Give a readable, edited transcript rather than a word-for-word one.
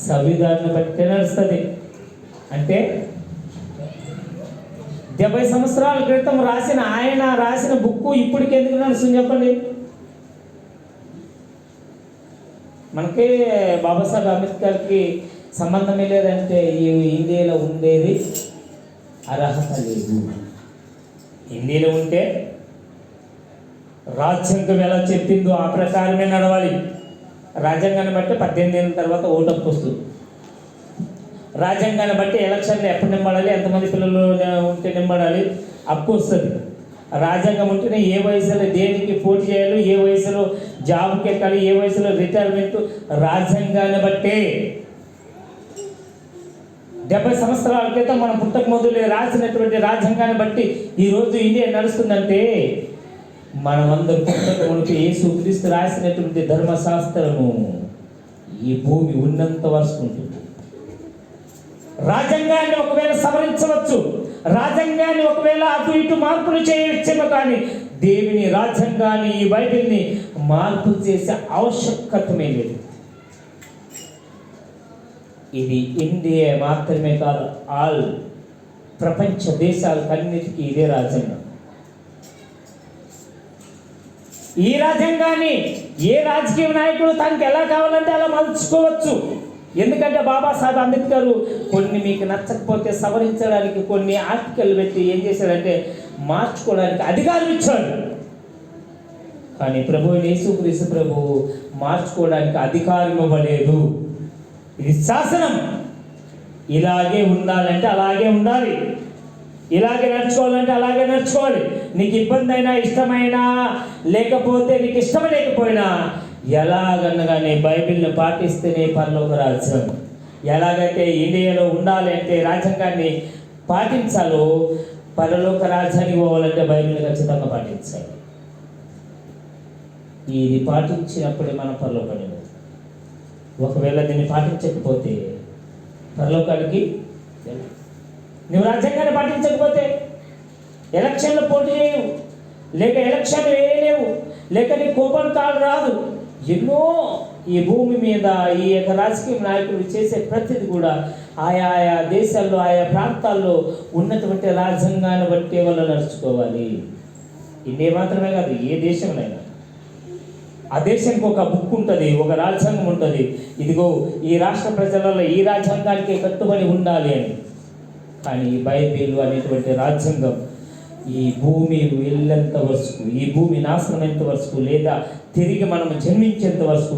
సంవిధానం బట్టి నడుస్తుంది. అంటే 70 సంవత్సరాల క్రితం ఆయన రాసిన బుక్కు ఇప్పటికి ఎందుకు నడుస్తుంది చెప్పండి? మనకి బాబాసాహెబ్ అంబేద్కర్కి సంబంధమే లేదంటే ఈ ఇండియాలో ఉండేది అర్హత లేదు. హిందీలో ఉంటే రాజ్యాంగం ఎలా చెప్పిందో ఆ ప్రకారమే నడవాలి. రాజ్యాంగాన్ని బట్టి 18 ఏళ్ళ తర్వాత ఓటు హక్కు వస్తుంది. రాజ్యాంగాన్ని బట్టి ఎలక్షన్లు ఎప్పుడు నింపడాలి, ఎంతమంది పిల్లలు ఉంటే నింపడాలి, హక్కు వస్తుంది. రాజ్యాంగం ఉంటేనే ఏ వయసులో దేనికి పోటీ చేయాలి, ఏ వయసులో జాబ్కి ఎక్కాలి, ఏ వయసులో రిటైర్మెంట్, రాజ్యాంగాన్ని బట్టే. 70 సంవత్సరాల క్రితం మనం పుట్టక మొదలు రాసినటువంటి రాజ్యాంగాన్ని బట్టి ఈరోజు ఇండియా నడుస్తుందంటే మనమందరూ పుట్టక మునుపు యేసుక్రీస్తు రాసినటువంటి ధర్మశాస్త్రము ఈ భూమి ఉన్నంత వరకు ఉంటుంది. రాజ్యాంగాన్ని ఒకవేళ సవరించవచ్చు, రాజ్యాంగాన్ని ఒకవేళ అటు ఇటు మార్పులు చేయవచ్చేమో, కానీ దేవుని రాజ్యాంగాన్ని, ఈ బైబిల్ని మార్పు చేసే ఆవశ్యకతమే లేదు. ఇది ఇండియా మాత్రమే కాదు, ఆల్ ప్రపంచ దేశాలకన్నిటికీ ఇదే రాజ్యాంగం. ఈ రాజ్యాంగాన్ని ఏ రాజకీయ నాయకుడు తనకు ఎలా కావాలంటే అలా మలుచుకోవచ్చు. ఎందుకంటే బాబాసాహెబ్ అంబేద్కర్ కొన్ని మీకు నచ్చకపోతే సవరించడానికి కొన్ని ఆర్టికల్ పెట్టి ఏం చేశాడంటే మార్చుకోవడానికి అధికారం ఇచ్చాడు. కానీ యేసుక్రీస్తు ప్రభు మార్చుకోవడానికి అధికారం ఇవ్వలేదు. ఇది శాసనం. ఇలాగే ఉండాలంటే అలాగే ఉండాలి, ఇలాగే నడుచుకోవాలంటే అలాగే నడుచుకోవాలి. నీకు ఇబ్బంది అయినా, ఇష్టమైనా, లేకపోతే నీకు ఇష్టం లేకపోయినా ఎలాగనగానే బైబిల్ని పాటిస్తేనే పరలోక రాజ్యం. ఎలాగైతే ఇండియాలో ఉండాలి అంటే రాజ్యాంగాన్ని పాటించాలో, పరలోక రాజ్యానికి పోవాలంటే బైబిల్ని ఖచ్చితంగా పాటించాలి. ఇది పాటించినప్పుడే మనం పరలోకానికి పోతాం. ఒకవేళ దీన్ని పాటించకపోతే పరలోకానికి, నువ్వు రాజ్యాంగాన్ని పాటించకపోతే ఎలక్షన్లో పోటీ చేయవు, లేక ఎలక్షన్ వేయలేవు, లేక నీ కోపం కాదు రాదు. ఎన్నో ఈ భూమి మీద ఈ యొక్క రాజకీయ నాయకులు చేసే ప్రతిది కూడా ఆయా దేశాల్లో, ఆయా ప్రాంతాల్లో ఉన్నటువంటి రాజ్యాంగాన్ని బట్టి వాళ్ళు నడుచుకోవాలి. ఇండియా మాత్రమే కాదు, ఏ దేశంలో ఆ దేశానికి ఒక బుక్ ఉంటుంది, ఒక రాజ్యాంగం ఉంటుంది. ఇదిగో ఈ రాష్ట్ర ప్రజలలో ఈ రాజ్యాంగానికి కట్టుబడి ఉండాలి అని. కానీ ఈ బైబిల్ అనేటువంటి రాజ్యాంగం ఈ భూమి వెళ్ళేంత వరకు, ఈ భూమి నాశనం ఎంత వరకు, లేదా తిరిగి మనం జన్మించేంత వరకు